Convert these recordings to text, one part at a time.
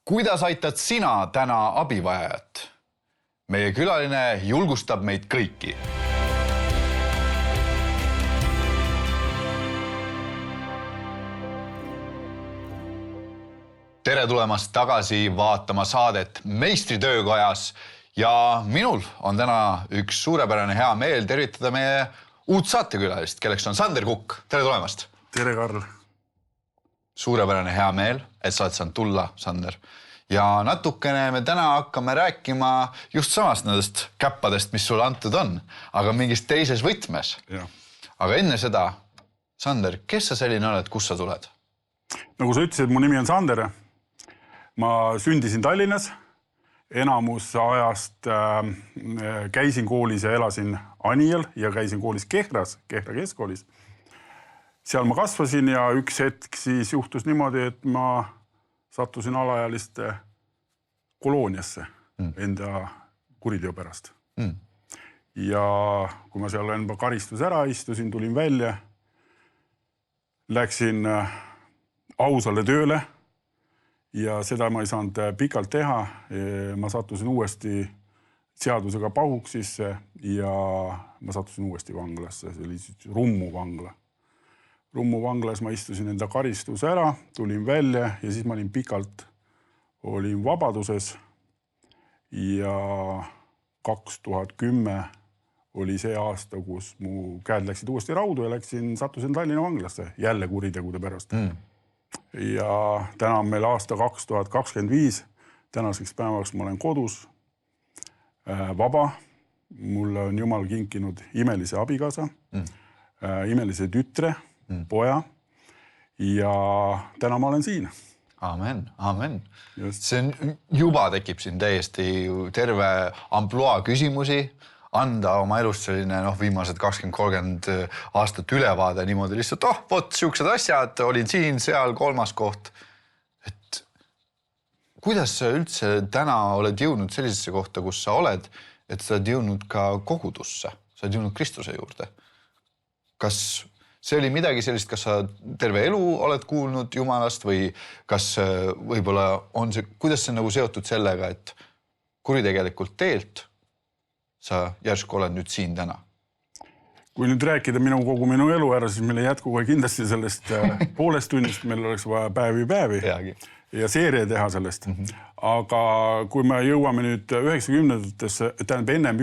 Kuidas aitad sina täna abivajajat? Meie külaline julgustab meid kõiki. Tere tulemast tagasi vaatama saadet Meistritöökojas ja minul on täna üks suurepärane hea meel tervitada meie uut saatekülalist, kelleks on Sander Kukk. Tere tulemast! Tere, Karl! Suurepärane hea meel, et sa oled saanud tulla, Sander. Ja natukene me täna hakkame rääkima just samast nendest käppadest, mis sulle antud on, aga mingis teises võtmes. Ja. Aga enne seda, Sander, kes sa selline oled, kus sa tuled? Nagu sa ütlesid, mu nimi on Sander. Ma sündisin Tallinnas. Enamus ajast käisin koolis ja elasin Anijal ja käisin koolis Kehras, Kehra keskkoolis. Seal ma kasvasin ja üks hetk siis juhtus niimoodi, et ma sattusin alaealiste kolooniasse enda kuriteo pärast. Ja kui ma seal enda karistus ära istusin, tulin välja, läksin ausale tööle ja seda ma ei saanud pikalt teha. Ma sattusin uuesti seadusega pahuks sisse ja ma sattusin uuesti vanglasse. See oli Rummu vangla. Rummu vanglas ma istusin enda karistus ära, tulin välja ja siis ma olin pikalt vabaduses ja 2010 oli see aasta, kus mu käed läksid uuesti raudu ja sattusin Tallinna vanglasse jälle kuritegude pärast. Ja täna on meil aasta 2025, tänaseks päevaks ma olen kodus, vaba, mulle on Jumal kinkinud imelise abikaasa, imelise tütre, poja ja täna ma olen siin. Amen, amen. See juba tekib siin täiesti terve amploa küsimusi, anda oma elust selline viimased 20-30 aastat ülevaade niimoodi lihtsalt, vot siuksed asjad, olin siin, seal, kolmas koht. Et kuidas sa üldse täna oled jõudnud sellisesse kohta, kus sa oled, et sa oled jõudnud ka kogudusse, sa oled jõudnud Kristuse juurde? Kas see oli midagi sellist, kas sa terve elu oled kuulnud Jumalast või kas võib-olla on see, kuidas see nagu seotud sellega, et kuritegelikult teelt sa järsku oled nüüd siin täna? Kui nüüd rääkida kogu minu elu ära, siis meil ei jätku kohe kindlasti sellest poolest tunnist, meil oleks vaja päevi ja seeria teha sellest. Aga kui me jõuame nüüd 90-ndatesse, tähendab ennem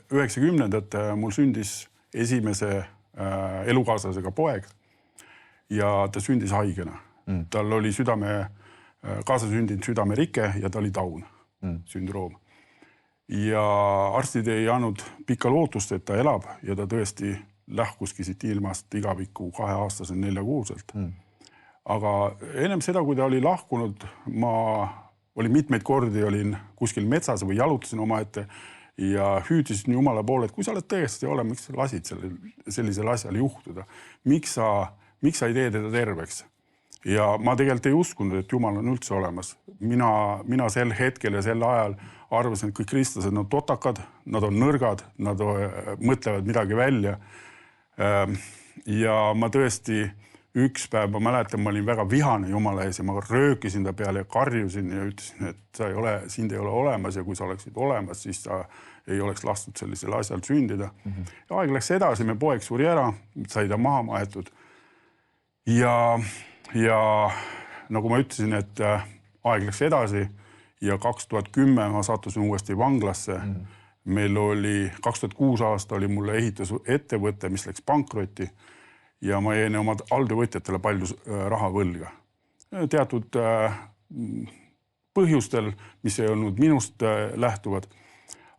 90-ndat, mul sündis esimese elukaaslasega poeg ja ta sündis haigena. Tal oli kaasasündinud südamerike ja ta oli Down sündroom. Ja arstid ei andnud pikka lootust, et ta elab ja ta tõesti lähkuski siit ilmast igavikku 2-aastase 4-kuuselt. Aga ennem seda, kui ta oli lahkunud, ma olin mitmeid kordi, olin kuskil metsas või jalutasin omaette ja hüüdisin Jumala poole, et kui sa oled tõesti olema, miks sa lasid sellisel asjal juhtuda? Miks sa ei tee teda terveks? Ja ma tegelikult ei uskunud, et Jumal on üldse olemas. Mina sel hetkel ja sel ajal arvasin, et kõik kristlased on totakad, nad on nõrgad, nad mõtlevad midagi välja. Ja ma tõesti üks päev, ma mäletan, ma olin väga vihane Jumala ees ja ma röökisin ta peale ja karjusin ja ütlesin, et sind ei ole olemas ja kui sa oleksid olemas, siis sa ei oleks lastud sellisel asjal sündida. Ja aeg läks edasi, me poeg suri ära, sai ta maha maetud. Ja nagu ma ütlesin, et aeg läks edasi ja 2010 ma sattusin uuesti vanglasse. Meil oli 2006 aasta oli mulle ehitusettevõte, mis läks pankrotti ja ma jäin oma alltöövõtjatele palju raha võlga. Teatud põhjustel, mis ei olnud minust lähtuvad.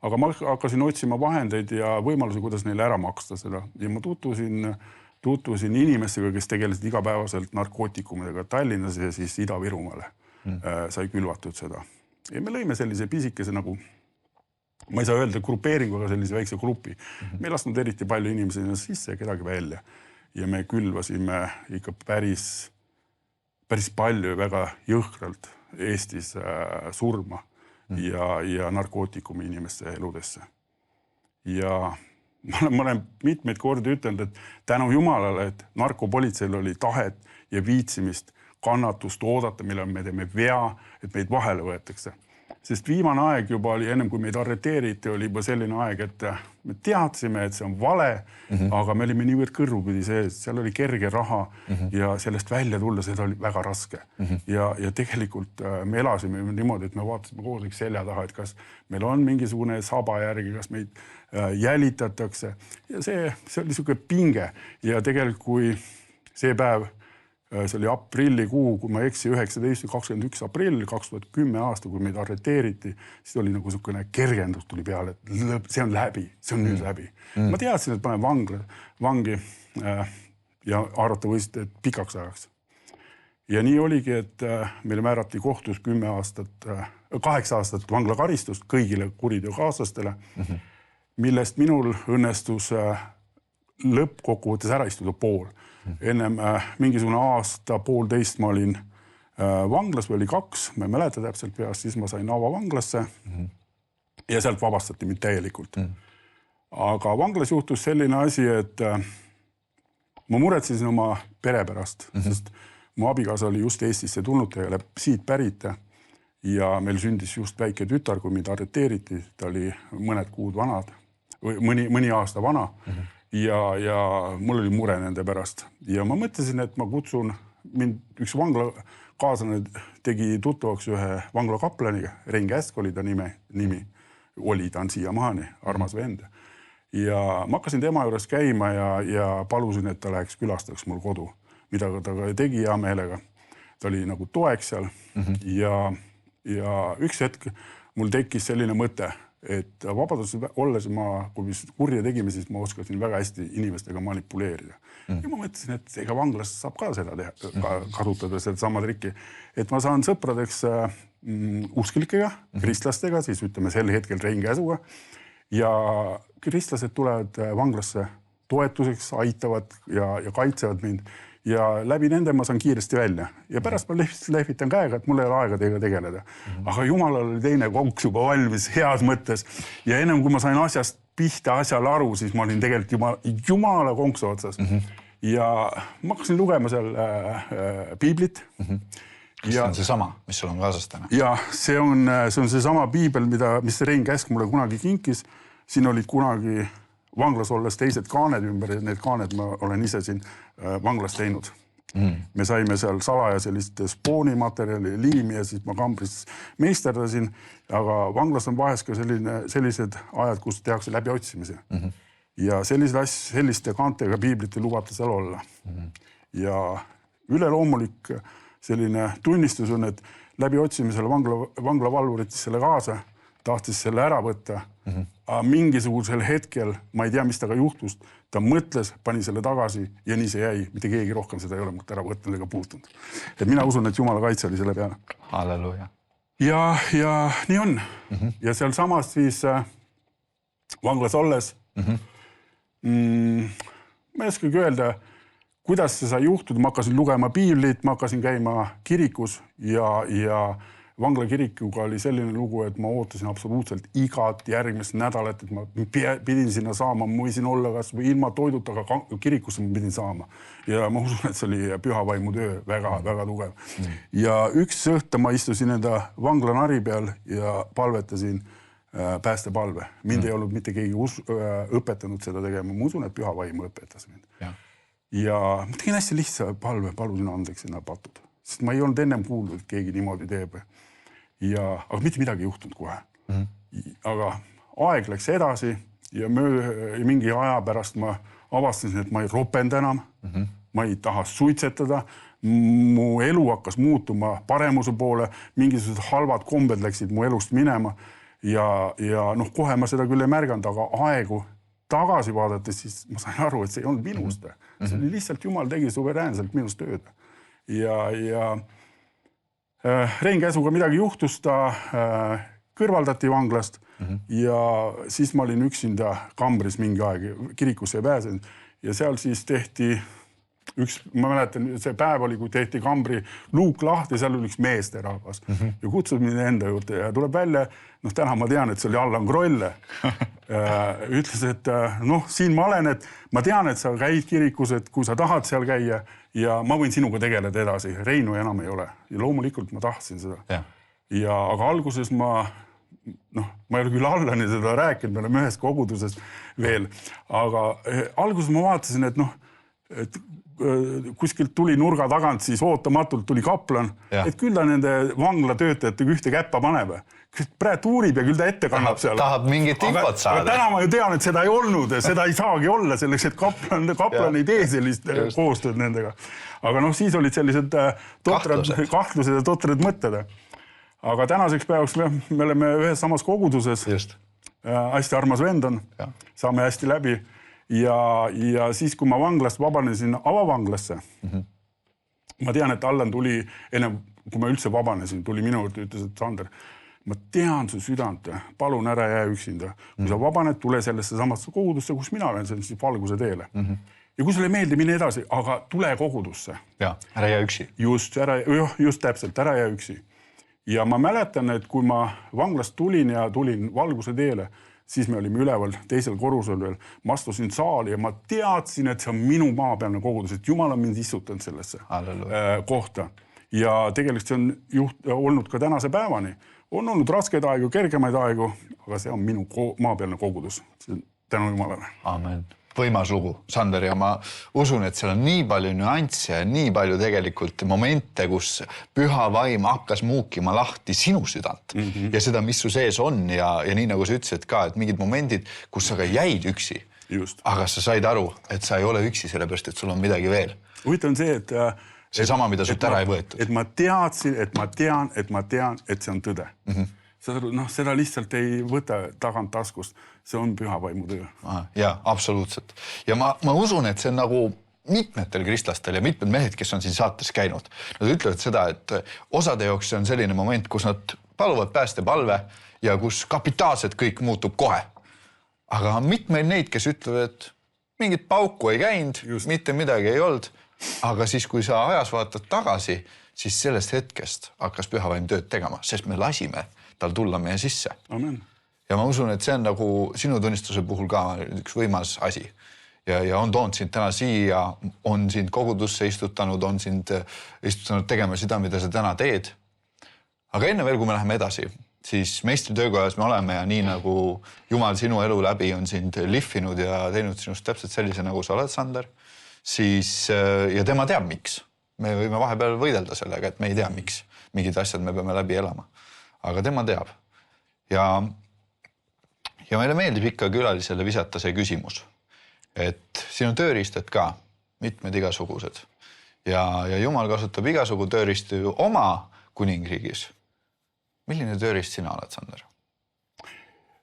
Aga ma hakkasin otsima vahendeid ja võimalusi, kuidas neile ära maksta seda. Ja ma tutvusin inimestega, kes tegelesid igapäevaselt narkootikumidega Tallinnas ja siis Ida-Virumaale sai külvatud seda. Ja me lõime sellise pisikese nagu, ma ei saa öelda grupeeringu, aga sellise väikse grupi. Me ei lasknud eriti palju inimesi sisse ja kedagi välja. Ja me külvasime ikka päris palju ja väga jõhkralt Eestis surma ja narkootikumi inimeste eludesse. Ja ma olen mitmeid kordi ütelnud, et tänu Jumalale, et narkopolitseil oli tahet ja viitsimist kannatust oodata, millal me teeme vea, et meid vahele võetakse. Sest viimane aeg juba oli, ennem kui meid arreteeriti, oli juba selline aeg, et me teadsime, et see on vale, aga me olime niivõrd kõrvupidi sees, seal oli kerge raha ja sellest välja tulla, seda oli väga raske. Ja tegelikult me elasime niimoodi, et me vaatasime kogu aeg selja taha, et kas meil on mingisugune saba järgi, kas meid jälitatakse. Ja see oli niisugune pinge ja tegelikult kui see päev, see oli aprillikuu, kui ma eksi 19.21 aprill 2010 aasta, kui meid arreteeriti, siis oli nagu niisugune kergendus tuli peale, et see on läbi, see on nüüd läbi. Ma teadsin, et panen vangi ja arvata võisid, et pikaks ajaks. Ja nii oligi, et meile määrati kohtus 8 aastat vanglakaristus kõigile kuriteokaaslastele, millest minul õnnestus lõppkokkuvõttes ära istuda pool. Ennem mingisugune aasta, poolteist ma olin vanglas või oli 2, ma ei mäleta täpselt peast, siis ma sain avavanglasse ja sealt vabastati mind täielikult. Aga vanglas juhtus selline asi, et ma muretsesin oma pere pärast, sest mu abikaasa oli just Eestisse tulnud ja siit pärit ja meil sündis just väike tütar, kui mind arreteeriti, ta oli mõned kuud vanad või mõni aasta vana. Ja mul oli mure nende pärast. Ja ma mõtlesin, et ma kutsun üks vangla kaaslane tegi tuttavaks ühe vangla kaplaniga. Rein Käsk oli ta nimi. Oli ta on siiamaani, armas vend. Ja ma hakkasin tema juures käima ja palusin, et ta läheks külastaks mul kodu, mida ta ka tegi hea meelega. Ta oli nagu toeks seal. Ja üks hetk mul tekkis selline mõte, et vabaduses olles kui kurja tegime, siis ma oskasin väga hästi inimestega manipuleerida. Ja ma mõtlesin, et ega vanglas saab ka seda teha, kasutada seda sama trikki, et ma saan sõpradeks usklikega, kristlastega, siis ütleme sel hetkel Rein Käsuga ja kristlased tulevad vanglasse toetuseks, aitavad ja kaitsevad mind ja läbi nende ma saan kiiresti välja. Ja pärast ma lehvitan käega, et mul ei ole aega teiega tegeleda. Aga jumalal oli teine konks juba valmis heas mõttes. Ja ennem kui ma sain asjast pihta asjale aru, siis ma olin tegelikult jumala konksu otsas. Ja ma hakkasin lugema seal piiblit. Kas see on see sama, mis sul on kaasas täna? Ja see on see sama piibel, mis Rein Käsk mulle kunagi kinkis. Siin olid kunagi vanglas olles teised kaaned ümber ja need kaaned ma olen ise siin vanglas teinud. Me saime seal salaja sellist spoonimaterjali, liimi ja siis ma kambris meisterdasin, aga vanglas on vahest ka sellised ajad, kus tehakse läbi otsimise. Ja selliste kaantega piiblit ei lubata seal olla. Ja üleloomulik selline tunnistus on, et läbi otsimisele vangla valvurit selle kaasa, tahtis selle ära võtta, aga mingisugusel hetkel, ma ei tea, mis taga juhtus, ta mõtles, pani selle tagasi ja nii see jäi. Mitte keegi rohkem seda ei ole mult ära võtnud ega puutunud. Et mina usun, et Jumala kaitse oli selle peale. Halleluja. Ja nii on. Ja seal samas siis vanglas olles, ma ei oskagi öelda, kuidas see sai juhtuda. Ma hakkasin lugema piiblit, ma hakkasin käima kirikus ja vangla kirikuga oli selline lugu, et ma ootasin absoluutselt igat järgmist nädalat, et ma pidin sinna saama, ma võisin olla kas või ilma toiduta, aga kirikusse ma pidin saama. Ja ma usun, et see oli pühavaimu töö väga, väga tugev. Ja üks õhta ma istusin enda vangla nari peal ja palvetasin päästepalve. Mind ei olnud mitte keegi õpetanud seda tegema. Ma usun, et pühavaimu õpetas mind. Ja ma tegin hästi lihtsa palve, palusin andeks enda patud. Sest ma ei olnud ennem kuulnud, et keegi niimoodi teeb. Aga mitte midagi ei juhtunud kohe. Aga aeg läks edasi ja mingi aja pärast ma avastasin, et ma ei ropenda enam. Ma ei taha suitsetada. Mu elu hakkas muutuma paremuse poole. Mingisugused halvad kombed läksid mu elust minema. Ja kohe ma seda küll ei märganud, aga aegu tagasi vaadates, siis ma sain aru, et see ei olnud minust. See oli lihtsalt Jumal tegi suveräänselt minust tööd. Ja Rein Käsuga midagi juhtus, ta kõrvaldati vanglast ja siis ma olin üksinda kambris mingi aeg, kirikusse ei pääsenud ja seal siis tehti ma mäletan, see päev oli, kui tehti kambri luuk lahti, seal oli üks meesterahvas ja kutsus mind enda juurde ja tuleb välja, täna ma tean, et see oli Allan Krolle. Ütles, et siin ma olen, et ma tean, et sa käid kirikus, et kui sa tahad seal käia ja ma võin sinuga tegeleda edasi, Reinu enam ei ole. Ja loomulikult ma tahtsin seda. Aga alguses ma ei ole küll Allani seda rääkinud, me oleme ühes koguduses veel, aga alguses ma vaatasin, et kuskilt tuli nurga tagant, siis ootamatult tuli kaplan, et küll ta nende vangla töötajatega ühte käppa paneb. Praegu tuurib ja küll ta ette kannab seal. Tahab mingit infot saada. Aga täna ma ju tean, et seda ei olnud ja seda ei saagi olla selleks, et kaplan ei tee sellist koostööd nendega. Aga siis olid sellised kahtlused ja totrad mõtted. Aga tänaseks päevaks me oleme ühes samas koguduses. Hästi armas vend on, saame hästi läbi. Ja siis, kui ma vanglast vabanesin avavanglasse, ma tean, et Allan tuli, enne kui ma üldse vabanesin, tuli minu juurde, ütles, et Sander, ma tean su südant, palun ära jää üksinda. Kui sa vabaned, tule sellesse samasse kogudusse, kus mina olen, sellesse valguse teele. Ja kui sulle ei meeldi, mine edasi, aga tule kogudusse. Ja, ära jää üksi. Just täpselt, ära jää üksi. Ja ma mäletan, et kui ma vanglast tulin ja tulin valguse teele, siis me olime üleval teisel korrusel veel. Ma astusin saali ja ma teadsin, et see on minu maapealne kogudus, et Jumal on mind istutanud sellesse kohta. Ja tegelikult see on olnud ka tänase päevani. On olnud raskeid aegu, kergemaid aegu, aga see on minu maapealne kogudus. Tänu Jumalale. Amen. Võimas lugu, Sander, ja ma usun, et seal on nii palju nüansse ja nii palju tegelikult momente, kus püha vaim hakkas muukima lahti sinu südant ja seda, mis su sees on ja nii nagu sa ütlesid ka, et mingid momendid, kus sa ka jäid üksi, aga sa said aru, et sa ei ole üksi, sellepärast, et sul on midagi veel. Huvitav on see, et see sama, mida sult ära ei võetud. Et ma teadsin, et ma tean, et see on tõde. Seda lihtsalt ei võta tagant taskust. See on püha vaimu töö. Ja, absoluutselt. Ja ma usun, et see on nagu mitmetel kristlastel ja mitmed mehed, kes on siin saates käinud. Nad ütlevad seda, et osade jooks on selline moment, kus nad paluvad päästepalve ja kus kapitaalselt kõik muutub kohe. Aga on mitmeid neid, kes ütlevad, et mingit pauku ei käinud, mitte midagi ei olnud. Aga siis, kui sa ajas vaatad tagasi, siis sellest hetkest hakkas püha vaim tööd tegema, sest me lasime tal tulla meie sisse. Amen. Ja ma usun, et see on nagu sinu tunnistuse puhul ka üks võimas asi. Ja on toonud sind täna siia, on sind kogudusse istutanud, on sind istutanud tegema seda, mida sa täna teed. Aga enne veel, kui me läheme edasi, siis meistri töökojas me oleme ja nii nagu Jumal sinu elu läbi on sind lihvinud ja teinud sinust täpselt sellise, nagu sa oled, Sander, siis, ja tema teab, miks. Me võime vahepeal võidelda sellega, et me ei tea, miks. Mingid asjad me peame läbi elama. Aga tema teab. Ja meile meeldib ikka külalisele visata see küsimus, et siin on tööriistad ka, mitmed igasugused. Ja Jumal kasutab igasugu tööriistu oma kuningriigis. Milline tööriist sina oled, Sander?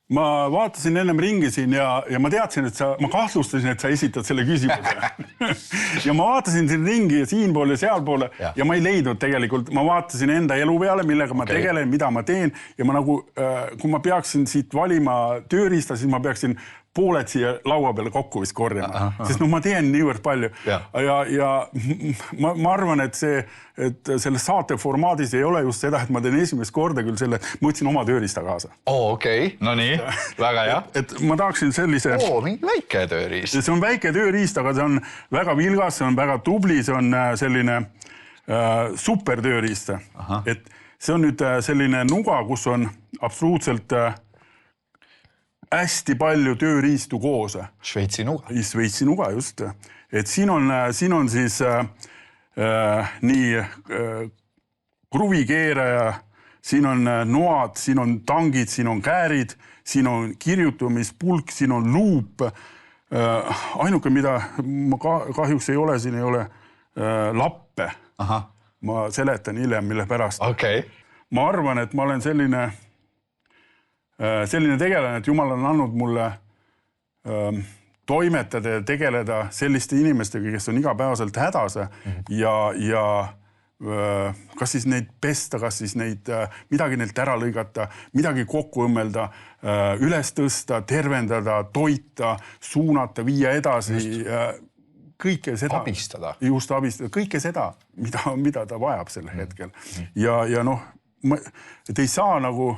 Ma vaatasin ennem ringi siin ja ma teadsin, et ma kahtlustasin, et sa esitad selle küsimuse. Ja ma vaatasin siin ringi siin poole ja seal poole ja ma ei leidnud tegelikult. Ma vaatasin enda elu peale, millega ma tegelen, mida ma teen ja ma nagu, kui ma peaksin siit valima tööriista, siis ma peaksin pooled siia laua peale kokku vist korjama. Sest ma teen niivõrd palju. Ja ma arvan, et selles saate formaadis ei ole just seda, et ma teen esimest korda küll selle, ma võtsin oma tööriista kaasa. Okei. No nii, väga hea. Et ma tahaksin sellise... mingi väike tööriist. See on väike tööriist, aga see on väga vilgas, see on väga tubli, see on selline super tööriist. Et see on nüüd selline nuga, kus on absoluutselt... hästi palju tööriistu koos. Šveitsi nuga. Šveitsi nuga, just. Et siin on siis nii kruvikeeraja, siin on noad, siin on tangid, siin on käärid, siin on kirjutamispulk, siin on luup. Ainuke, mida ma kahjuks ei ole, siin ei ole lappe. Ma seletan hiljem, mille pärast. Ma arvan, et ma olen selline tegelane, et Jumal on andnud mulle toimetada ja tegeleda selliste inimestega, kes on igapäevaselt hädas ja kas siis neid pesta, kas siis midagi neilt ära lõigata, midagi kokku õmmelda, üles tõsta, tervendada, toita, suunata, viia edasi, kõike seda. Abistada. Just abistada, kõike seda, mida ta vajab sel hetkel. Ja et ei saa nagu...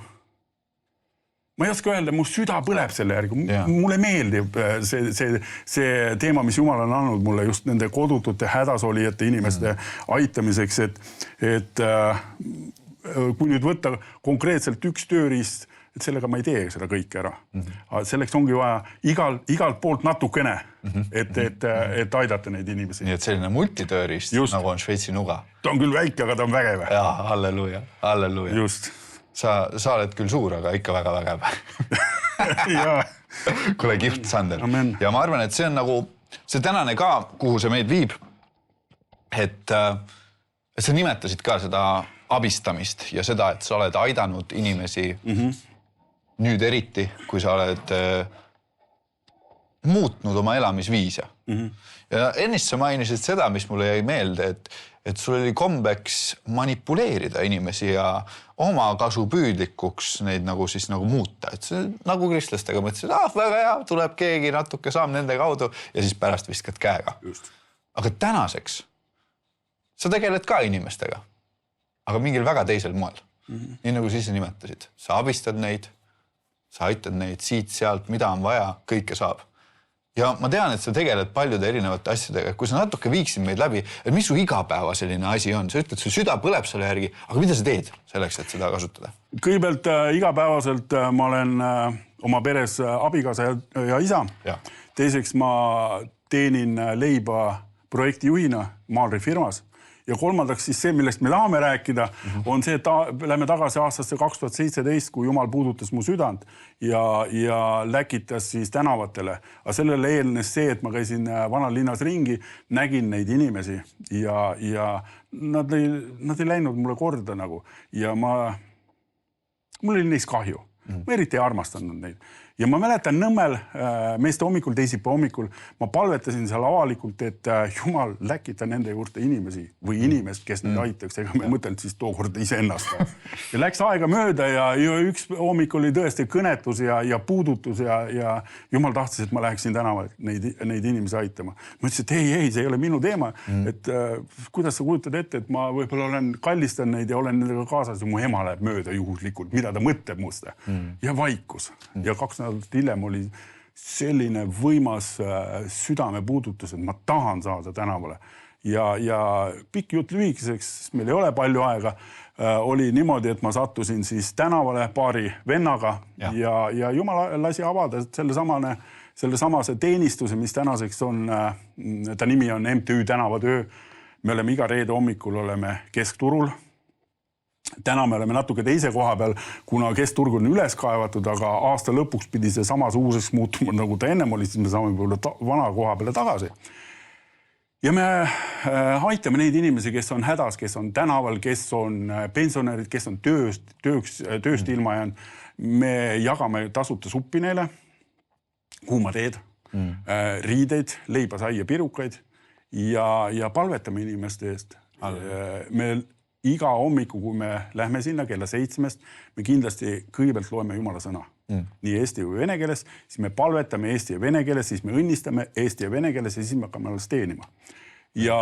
ma ei oska öelda, mu süda põleb selle järgi. Mulle meeldib see teema, mis Jumal on andnud mulle just nende kodutute hädasolijate inimeste aitamiseks, et kui nüüd võtta konkreetselt üks tööriist, et sellega ma ei tee seda kõike ära. Selleks ongi vaja igalt poolt natukene, et aidata neid inimesi. Nii et selline multitööriist, nagu on Šveitsi nuga. Ta on küll väike, aga ta on vägev. Jaa, halleluuja, halleluuja. Just. Sa oled küll suur, aga ikka väga vägev. Kule kihvt, Sander. Amen. Ja ma arvan, et see on nagu, see tänane ka, kuhu see meid viib, et sa nimetasid ka seda abistamist ja seda, et sa oled aidanud inimesi nüüd eriti, kui sa oled muutnud oma elamisviise. Ja ennist sa mainisid seda, mis mulle jäi meelde, et sul oli kombeks manipuleerida inimesi ja oma kasu püüdlikuks neid nagu siis nagu muuta. Et see, nagu kristlastega mõtlesid, väga hea, tuleb keegi natuke saam nende kaudu ja siis pärast viskad käega. Just. Aga tänaseks sa tegeled ka inimestega, aga mingil väga teisel moel. Nii nagu siis nimetasid. Sa abistad neid, sa aitad neid siit, sealt, mida on vaja, kõike saab. Ja ma tean, et sa tegeled paljude erinevate asjadega. Kui sa natuke viiksid meid läbi, et mis su igapäeva selline asi on? Sa ütled, su süda põleb selle järgi, aga mida sa teed selleks, et seda kasutada? Kõigepealt igapäevaselt ma olen oma peres abikaasa ja isa. Ja. Teiseks ma teenin leiba projektijuhina Maalri-firmas. Ja kolmandaks siis see, millest me tahame rääkida, on see, et lähme tagasi aastasse 2017, kui Jumal puudutas mu südant ja läkitas siis tänavatele. Aga sellele eelnes see, et ma käisin vanal linnas ringi, nägin neid inimesi ja nad ei läinud mulle korda nagu. Ja mul oli neist kahju. Ma eriti ei armastanud neid. Ja ma mäletan Nõmmel meeste hommikul, teisipäeva hommikul, ma palvetasin seal avalikult, et Jumal läkita nende juurde inimesi või inimest, kes neid aitaks, ega me mõtelnud siis tookord ise ennast. Ja läks aega mööda ja üks hommik oli tõesti kõnetus ja puudutus ja Jumal tahtis, et ma läheksin tänavalt neid inimesi aitama. Ma ütlesin, et ei, see ei ole minu teema, et kuidas sa kujutad ette, et ma võib-olla kallistan neid ja olen nendega kaasas ja mu ema läheb mööda juhuslikult, mida ta mõtleb musta. Ja vaikus. Ja 2 nädalat hiljem oli selline võimas südamepuudutus, et ma tahan saada tänavale. Ja pikk jutt lühikeseks, meil ei ole palju aega, oli niimoodi, et ma sattusin siis tänavale paari vennaga ja Jumal lasi avada selle samase teenistuse, mis tänaseks on, ta nimi on MTÜ Tänavatöö. Me oleme iga reede hommikul oleme keskturul. Täna me oleme natuke teise koha peal, kuna keskturg on üles kaevatud, aga aasta lõpuks pidi see samas uuseks muutuma, nagu ta ennem oli, siis me saame vana koha peale tagasi. Ja me aitame neid inimesi, kes on hädas, kes on tänaval, kes on pensionärid, kes on tööst ilma jäänud. Me jagame tasuta suppi neile, kuumateed, riideid, leiba, saia, pirukaid ja palvetame inimeste eest. Me iga hommiku, kui me lähme sinna kella 7, me kindlasti kõigepealt loeme Jumala sõna. Nii eesti või vene keeles, siis me palvetame eesti ja vene keeles, siis me õnnistame eesti ja vene keeles ja siis me hakkame alles teenima. Ja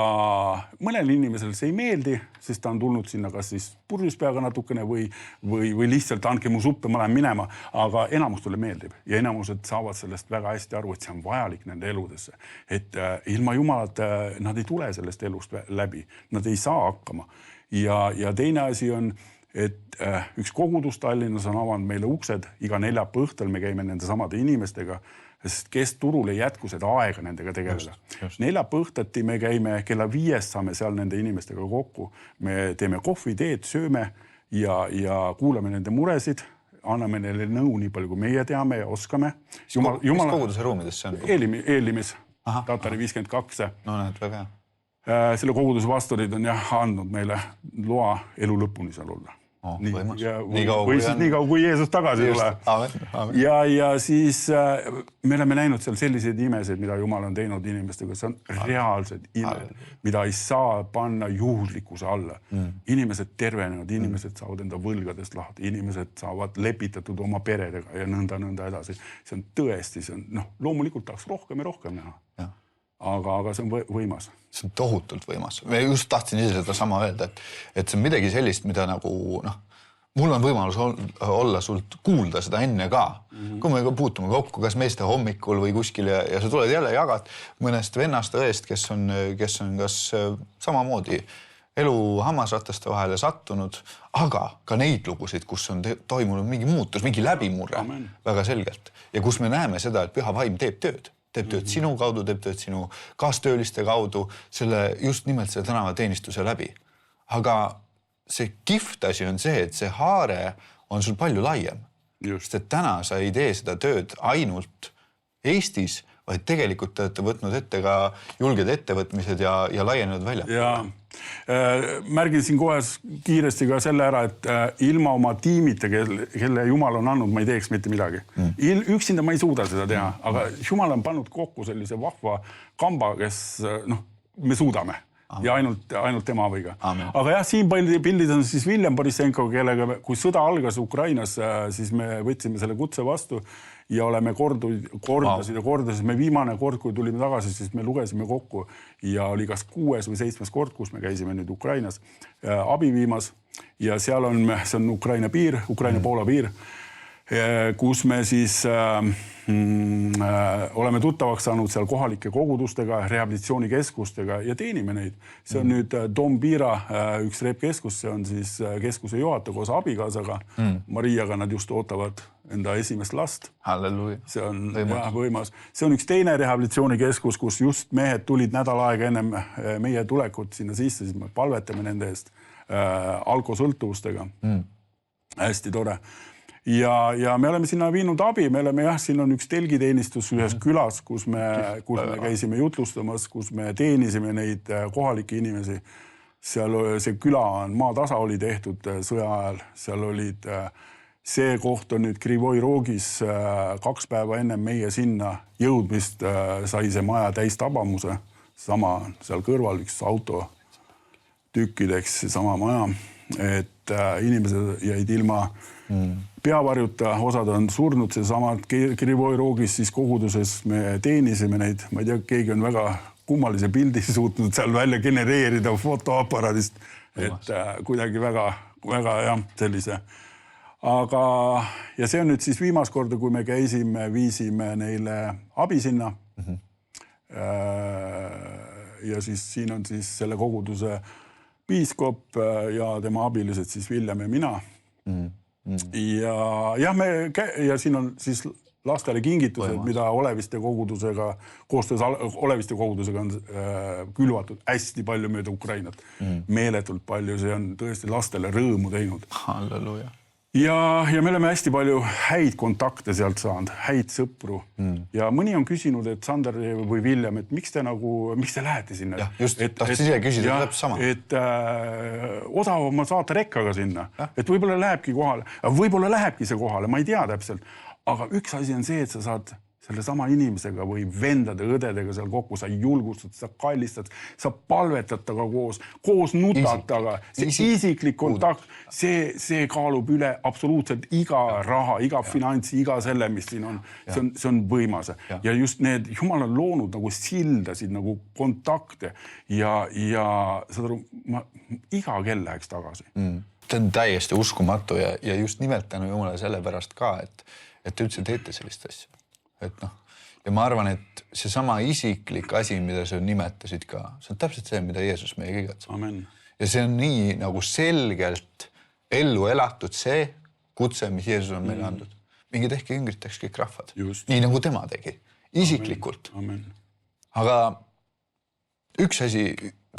mõnel inimesel see ei meeldi, sest ta on tulnud sinna kas siis purjuspeaga natukene või lihtsalt andke mu suppe, ma lähen minema, aga enamustele meeldib ja enamused saavad sellest väga hästi aru, et see on vajalik nende eludesse. Et ilma Jumalat nad ei tule sellest elust läbi, nad ei saa hakkama. Ja teine asi on, et üks kogudus Tallinnas on avanud meile uksed, iga neljapäeva õhtul me käime nende samade inimestega, sest keskturul ei jätku seda aega nendega tegeleda. Neljapäeva õhtuti me käime kella 5, saame seal nende inimestega kokku. Me teeme kohvi, teed, sööme ja kuulame nende muresid, anname neile nõu nii palju, kui meie teame ja oskame. Mis koguduse ruumides see on? Eelimis, Tatari 52. No näed, väga hea. Selle koguduse pastorid on andnud meile loa elu lõpuni seal olla. Nii kaua kui Jeesus tagasi tule. Ja siis me oleme näinud seal selliseid imesid, mida Jumal on teinud inimestega. See on reaalsed imed, mida ei saa panna juhuslikkuse alla. Inimesed tervenevad, inimesed saavad enda võlgadest lahti, inimesed saavad lepitatud oma peredega ja nõnda edasi. See on tõesti, loomulikult tahaks rohkem ja rohkem näha. Aga see on võimas. See on tohutult võimas. Me just tahtsin ise seda sama öelda, et see on midagi sellist, mida nagu, mul on võimalus olla sult kuulda seda enne ka. Kui me puutume kokku, kas meeste hommikul või kuskil ja sa tuled jälle jagad mõnest vennast õest, kes on kas samamoodi elu hammasrataste vahele sattunud, aga ka neid lugusid, kus on toimunud mingi muutus, mingi läbimurre väga selgelt. Ja kus me näeme seda, et püha vaim teeb tööd sinu kaudu, teeb tööd sinu kaastööliste kaudu, just nimelt selle tänavateenistuse läbi. Aga see kihvt asi on see, et see haare on sul palju laiem. Just, et täna sa ei tee seda tööd ainult Eestis, vaid tegelikult te olete võtnud ette ka julged ettevõtmised ja laienenud välja. Ja märgin siin kohe kiiresti ka selle ära, et ilma oma tiimita, kelle Jumal on andnud, ma ei teeks mitte midagi. Üksinda ma ei suuda seda teha, aga Jumal on pannud kokku sellise vahva kamba, kes me suudame. Ja ainult tema abiga. Aga jah, siin pildid on siis William Borisenko, kellega, kui sõda algas Ukrainas, siis me võtsime selle kutse vastu ja oleme kordasid. Me viimane kord, kui tulime tagasi, siis me lugesime kokku ja oli kas 6. või 7. kord, kus me käisime nüüd Ukrainas abi viimas ja seal see on Ukraina piir, Ukraina-Poola piir, kus me siis oleme tuttavaks saanud seal kohalike kogudustega, rehabilitatsioonikeskustega ja teenime neid. See on nüüd Dom Bira, üks reepkeskus, see on siis keskuse juhataja koos abikaasaga. Mariaga nad just ootavad enda esimest last. Halleluja. See on võimas. See on üks teine rehabilitatsioonikeskus, kus just mehed tulid nädal aega ennem meie tulekut sinna sisse, siis me palvetame nende eest alkosõltuvustega. Hästi tore. Ja me oleme sinna viinud abi, me oleme siin on üks telgiteenistus ühes külas, kus me käisime jutlustamas, kus me teenisime neid kohalikke inimesi. Seal see küla on maatasa oli tehtud sõja ajal, seal olid, see koht on nüüd Krivoi Rogis 2 päeva enne meie sinna jõudmist sai see maja täis tabamuse, sama seal kõrval üks auto tükkideks, sama maja, et inimesed jäid ilma peavarjuta, osad on surnud, see samad Krivoi Rogis siis koguduses me teenisime neid, ma ei tea, keegi on väga kummalise pildi suutnud seal välja genereerida fotoaparaadist, et kuidagi väga sellise. Aga, ja see on nüüd siis viimast korda, kui me käisime, viisime neile abi sinna. Ja siis siin on siis selle koguduse piiskop ja tema abilised siis William ja mina. Ja siin on siis lastele kingitused, mida Oleviste kogudusega, koostöös Oleviste kogudusega on külvatud hästi palju mööda Ukrainat. Meeletult palju, see on tõesti lastele rõõmu teinud. Halleluja. Ja me oleme hästi palju häid kontakte sealt saanud, häid sõpru. Ja mõni on küsinud, et Sander või William, et miks te lähete sinna? Ja, just, tahtsin ise küsida, tuleb sama. Et odavam on saata rekkaga sinna, et võib-olla lähebki kohale. Võib-olla lähebki see kohale, ma ei tea täpselt. Aga üks asi on see, et sa saad selle sama inimesega või vendade, õdedega seal kokku, sa julgustad, sa kallistad, sa palvetad taga koos nutataga, see isiklik kontakt, see kaalub üle absoluutselt iga raha, iga finantsi, iga selle, mis siin on. See on võimas. Ja just need, Jumal on loonud nagu sildasid, nagu kontakte ja saad aru, iga kell läheks tagasi. See on täiesti uskumatu ja just nimelt tänu Jumala selle pärast ka, et te üldse teete sellist asja. Ja ma arvan, et see sama isiklik asi, mida sa nimetasid ka, see on täpselt see, mida Jeesus meie igatseb. Amen. Ja see on nii nagu selgelt ellu elatud see kutse, mis Jeesus on meile andnud. Mingi tehke jüngriteks kõik rahvad. Just. Nii nagu tema tegi. Isiklikult. Amen. Aga üks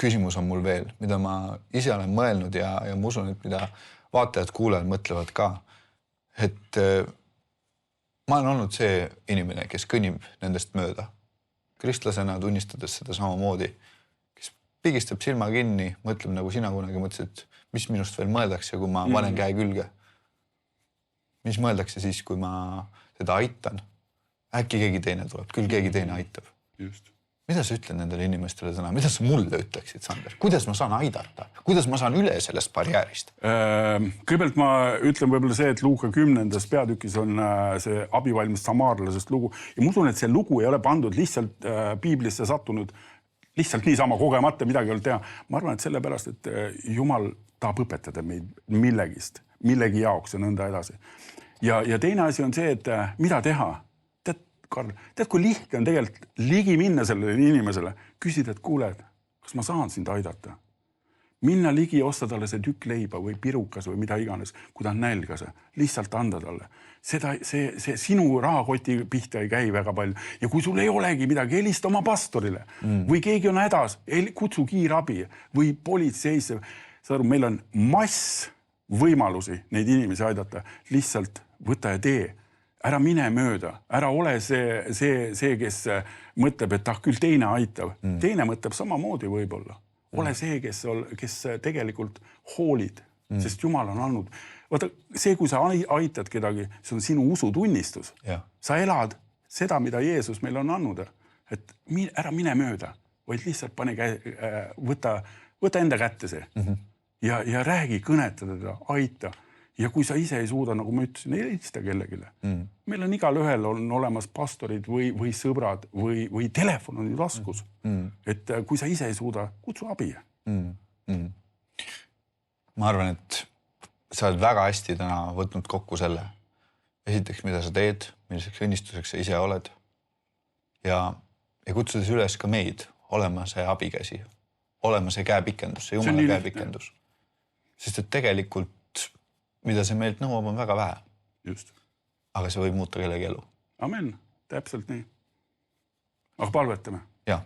küsimus on mul veel, mida ma ise olen mõelnud ja ma usun, et mida vaatajad, kuulajad mõtlevad ka, et ma olen olnud see inimene, kes kõnnib nendest mööda. Kristlasena tunnistades seda samamoodi, kes pigistab silma kinni, mõtleb nagu sina kunagi mõtlesid, mis minust veel mõeldakse, kui ma panen käe külge. Mis mõeldakse siis, kui ma teda aitan? Äkki keegi teine tuleb, küll keegi teine aitab. Just. Mida sa ütled nendele inimestele täna? Mida sa mulle ütleksid, Sander? Kuidas ma saan aidata? Kuidas ma saan üle sellest barjäärist? Kõigepealt ma ütlen võib-olla see, et Luuka 10. peatükis on see abivalmis samaarlasest lugu. Ja ma usun, et see lugu ei ole pandud lihtsalt piiblisse sattunud, lihtsalt niisama kogemata midagi ei ole teha. Ma arvan, et sellepärast, et Jumal tahab õpetada meid millegist. millegi jaoks ja nõnda edasi. Ja teine asi on see, et mida teha? Tead, Karl, kui lihtne on tegelikult ligi minna sellele inimesele, küsida, et kuule, kas ma saan sind aidata? Minna ligi, osta talle see tükk leiba või pirukas või mida iganes, kui ta on nälgas, lihtsalt anda talle. See sinu rahakoti pihta ei käi väga palju. Ja kui sul ei olegi midagi, helista oma pastorile või keegi on hädas, kutsu kiirabi või politseisse. Saad aru, meil on mass võimalusi neid inimesi aidata. Lihtsalt võta ja tee. Ära mine mööda. Ära ole see kes mõtleb, et küll teine aitab. Teine mõtleb samamoodi võib-olla. Ole see, kes tegelikult hoolid, sest Jumal on andnud. Vaata, see, kui sa aitad kedagi, see on sinu usutunnistus. Ja. Sa elad seda, mida Jeesus meil on andnud. Et ära mine mööda, vaid lihtsalt võta enda kätte see. Ja räägi, kõneta teda, aita. Ja kui sa ise ei suuda, nagu ma ütlesin, ei helista kellegile. Meil on igal ühel on olemas pastorid või sõbrad või telefon on ju taskus. Et kui sa ise ei suuda, kutsu abi. Ma arvan, et sa oled väga hästi täna võtnud kokku selle. Esiteks, mida sa teed, milliseks õnnistuseks sa ise oled. Ja kutsudes üles ka meid olema see abikäsi, olema see käepikendus, see Jumala käepikendus. Sest et tegelikult mida see meilt nõuab, on väga vähe. Just. Aga see võib muuta kellegi elu. Amen, täpselt nii. Aga palvetame. Ja.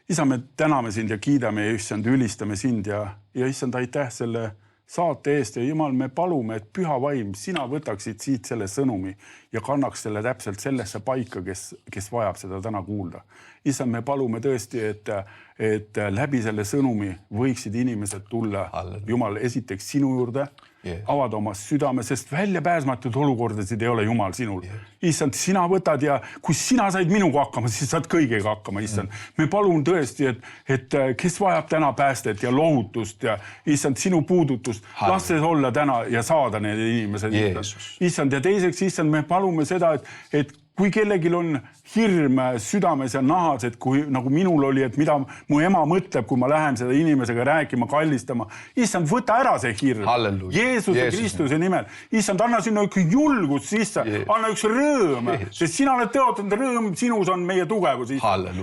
Isa, me täname sind ja kiidame ja issand, ülistame sind ja issand, aitäh selle saate eest ja Jumal, me palume, et püha vaim, sina võtaksid siit selle sõnumi ja kannaks selle täpselt sellesse paika, kes vajab seda täna kuulda. Issand, me palume tõesti, et läbi selle sõnumi võiksid inimesed tulla, Jumal, esiteks sinu juurde, avada oma südame, sest väljapääsmatud olukordasid ei ole Jumal sinul. Issand, sina võtad ja kui sina said minuga hakkama, siis saad kõigega hakkama, issand. Me palun tõesti, et kes vajab täna päästet ja lohutust ja issand, sinu puudutust, las see olla täna ja saada need inimesed. Issand, ja teiseks, issand, me palume seda, et kui kellegil on hirm südames ja nahas, et kui nagu minul oli, et mida mu ema mõtleb, kui ma lähen seda inimesega rääkima, kallistama. Issand, võta ära see hirm. Jeesuse Kristuse nimel. Issand, anna sinna üks julgus sisse. Anna üks rõõm. Sest sina oled tõotanud, rõõm sinus on meie tugevus.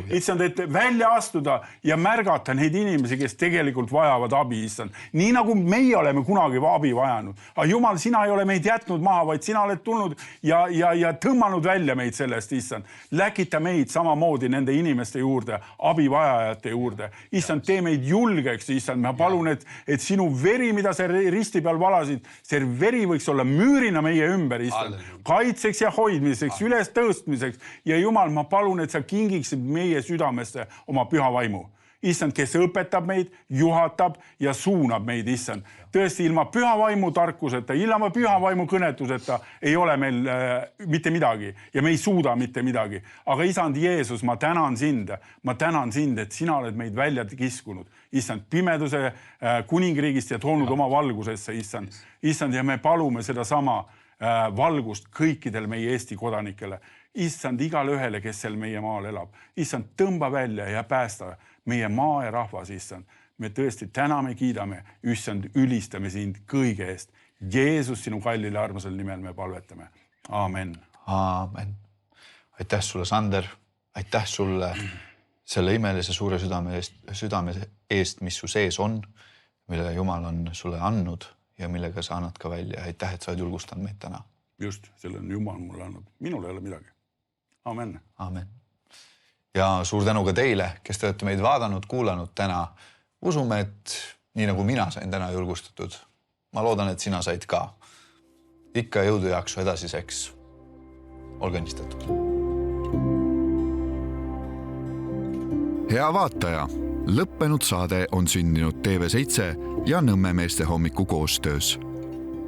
Issand, et välja astuda ja märgata neid inimesi, kes tegelikult vajavad abi, issand. Nii nagu meie oleme kunagi abi vajanud. Aga Jumal, sina ei ole meid jätnud maha, vaid sina oled tulnud ja tõmmanud välja meid sellest, issand. Läkita meid samamoodi nende inimeste juurde, abivajajate juurde. Issand, tee meid julgeks, issand. Ma palun, et sinu veri, mida sa risti peal valasid, see veri võiks olla müürina meie ümber, issand. Kaitseks ja hoidmiseks, üles tõstmiseks. Ja Jumal, ma palun, et sa kingiksid meie südamesse oma püha vaimu. Issand, kes õpetab meid, juhatab ja suunab meid, issand. Tõesti, ilma püha vaimu tarkuseta, ilma püha vaimu kõnetuseta ei ole meil mitte midagi ja me ei suuda mitte midagi. Aga isand Jeesus, ma tänan sind, et sina oled meid välja kiskunud. Issand, pimeduse kuningriigist ja toonud oma valgusesse, issand. Issand, ja me palume seda sama valgust kõikidel meie Eesti kodanikele. Issand, igale ühele, kes seal meie maal elab. Issand, tõmba välja ja päästa meie maa ja rahvas, issand. Me tõesti täname, kiidame, issand, ülistame sind kõige eest. Jeesus, sinu kallile armasel nimel me palvetame. Aamen. Aamen. Aitäh sulle, Sander. Aitäh sulle selle imelise suure südame eest, mis su sees on, mille Jumal on sulle andnud ja millega sa annad ka välja. Aitäh, et sa oled julgustanud meid täna. Just, selle on Jumal mulle andnud. Minul ei ole midagi. Aamen. Aamen. Ja suur tänu ka teile, kes te olete meid vaadanud, kuulanud täna. Usume, et nii nagu mina sain täna julgustatud, ma loodan, et sina said ka. Ikka jõudu jaksu edasiseks. Olge õnnistatud. Hea vaataja, lõppenud saade on sündinud TV7 ja Nõmme meeste hommiku koostöös.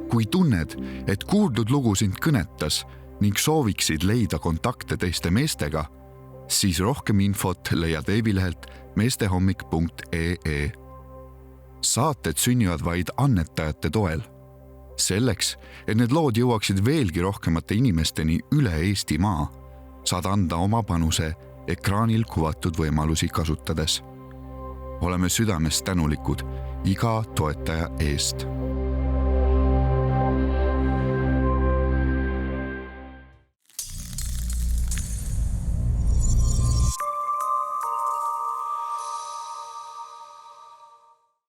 Kui tunned, et kuuldud lugu sind kõnetas ning sooviksid leida kontakte teiste meestega, siis rohkem infot leiad veebilehelt meestehommik.ee. Saated sünnivad vaid annetajate toel. Selleks, et need lood jõuaksid veelgi rohkemate inimesteni üle Eestimaa, saad anda oma panuse ekraanil kuvatud võimalusi kasutades. Oleme südamest tänulikud iga toetaja eest.